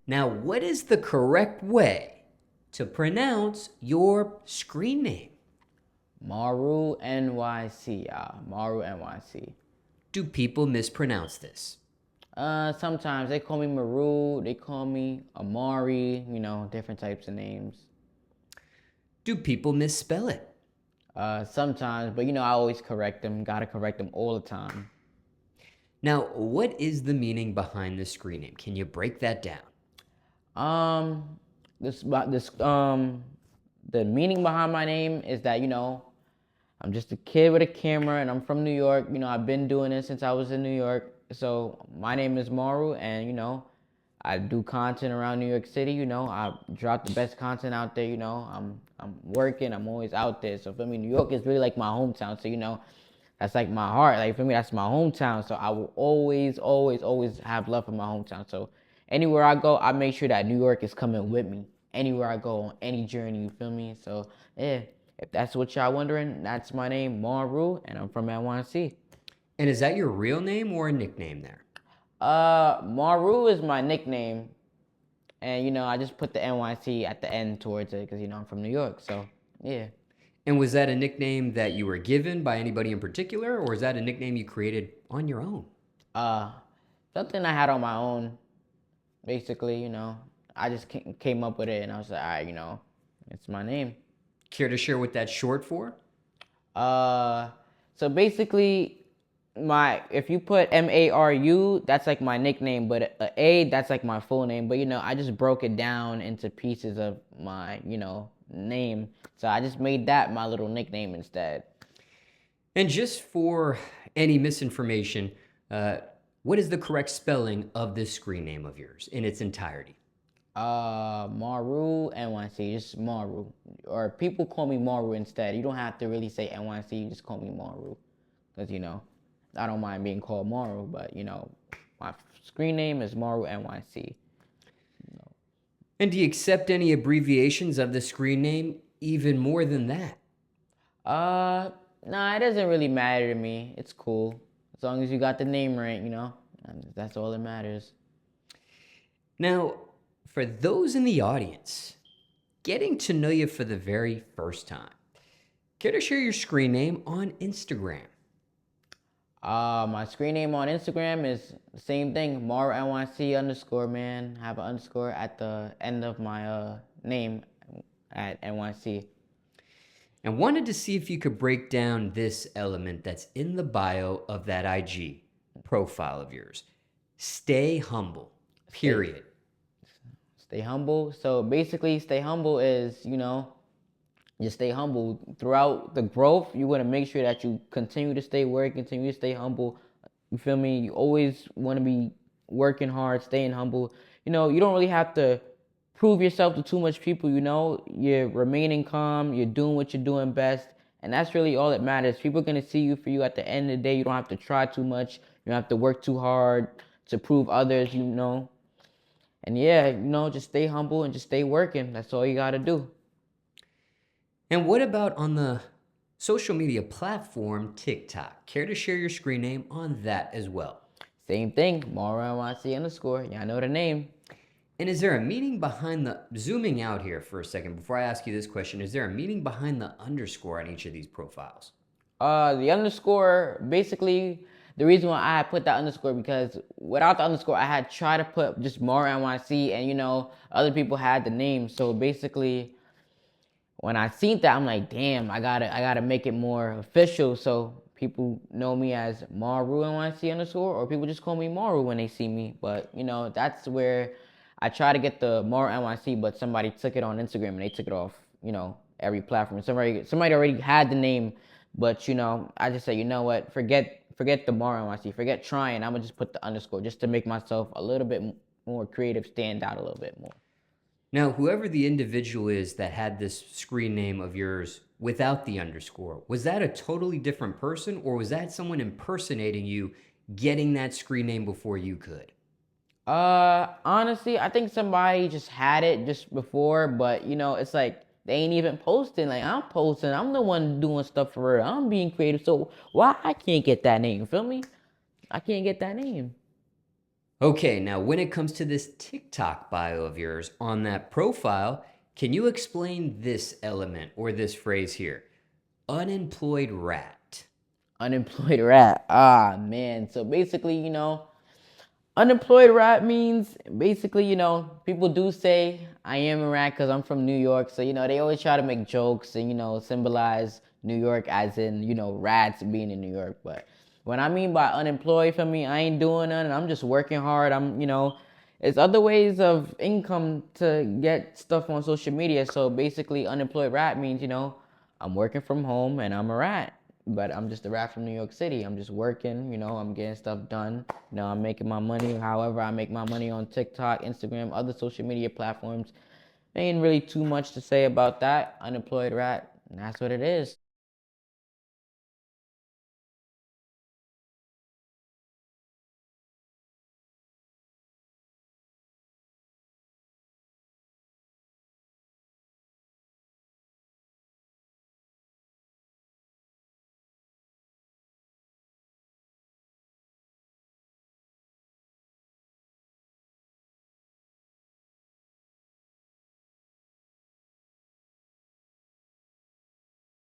Now, what is the correct way to pronounce your screen name? MaruNyc, MaruNyc. Do people mispronounce this? Sometimes they call me Maru, they call me Amari, different types of names. Do people misspell it? Sometimes, but I always correct them. Gotta correct them all the time. Now, what is the meaning behind the screen name? Can you break that down? The meaning behind my name is that I'm just a kid with a camera, and I'm from New York. I've been doing this since I was in New York. So my name is Maru, and I do content around New York City. I drop the best content out there. I'm working. I'm always out there. So for me, New York is really like my hometown. So that's like my heart. Like for me, that's my hometown. So I will always, always, always have love for my hometown. So anywhere I go, I make sure that New York is coming with me. Anywhere I go on any journey, you feel me? So yeah, if that's what y'all wondering, that's my name, Maru, and I'm from NYC. And is that your real name or a nickname there? Maru is my nickname, and I just put the NYC at the end towards it because I'm from New York. So yeah. And was that a nickname that you were given by anybody in particular, or is that a nickname you created on your own? Something I had on my own, basically. I just came up with it, and I was like, all right, it's my name. Care to share what that's short for? So basically, if you put Maru, that's like my nickname, but A, that's like my full name. But I just broke it down into pieces of my name, so I just made that my little nickname instead. And just for any misinformation, what is the correct spelling of this screen name of yours in its entirety? Maru NYC, just Maru, or people call me Maru instead. You don't have to really say NYC, you just call me Maru, because I don't mind being called Maru, but my screen name is Maru NYC. And do you accept any abbreviations of the screen name even more than that? Nah, it doesn't really matter to me. It's cool as long as you got the name right, and that's all that matters. Now, for those in the audience getting to know you for the very first time, care to share your screen name on Instagram? My screen name on Instagram is the same thing, MaruNyc_, man. Have an underscore at the end of my name at NYC. And wanted to see if you could break down this element that's in the bio of that IG profile of yours. Stay humble, period. Stay humble. So basically, stay humble is, just stay humble. Throughout the growth, you want to make sure that you continue to stay work, continue to stay humble. You feel me? You always want to be working hard, staying humble. You don't really have to prove yourself to too much people. You're remaining calm, you're doing what you're doing best, and that's really all that matters. People are going to see you for you at the end of the day. You don't have to try too much. You don't have to work too hard to prove others, And yeah, just stay humble and just stay working. That's all you got to do. And what about on the social media platform TikTok? Care to share your screen name on that as well? Same thing, MaruNyc_. Y'all know the name. And is there a meaning behind zooming out here for a second before I ask you this question, is there a meaning behind the underscore on each of these profiles? The underscore, basically, the reason why I put that underscore, because without the underscore, I had tried to put just MaruNyc, and other people had the name. So basically, when I seen that, I'm like, damn, I gotta make it more official, so people know me as MaruNyc_, or people just call me Maru when they see me. But that's where I try to get the MaruNyc, but somebody took it on Instagram and they took it off, every platform. Somebody already had the name, but I just said, you know what, forget the MaruNyc, forget trying. I'm gonna just put the underscore just to make myself a little bit more creative, stand out a little bit more. Now, whoever the individual is that had this screen name of yours without the underscore, was that a totally different person, or was that someone impersonating you, getting that screen name before you could? Honestly, I think somebody just had it just before, but it's like they ain't even posting. Like, I'm posting, I'm the one doing stuff for real. I'm being creative, so why I can't get that name? Feel me? I can't get that name. Okay, now when it comes to this TikTok bio of yours on that profile, can you explain this element or this phrase here? Unemployed rat. Unemployed rat. Ah, man. So basically, unemployed rat means basically, people do say I am a rat because I'm from New York. So, they always try to make jokes and, symbolize New York as in, rats being in New York. But what I mean by unemployed for me, I ain't doing nothing. I'm just working hard. It's other ways of income to get stuff on social media. So basically, unemployed rat means, I'm working from home and I'm a rat. But I'm just a rat from New York City. I'm just working, I'm getting stuff done. I'm making my money. However, I make my money on TikTok, Instagram, other social media platforms. Ain't really too much to say about that. Unemployed rat. And that's what it is.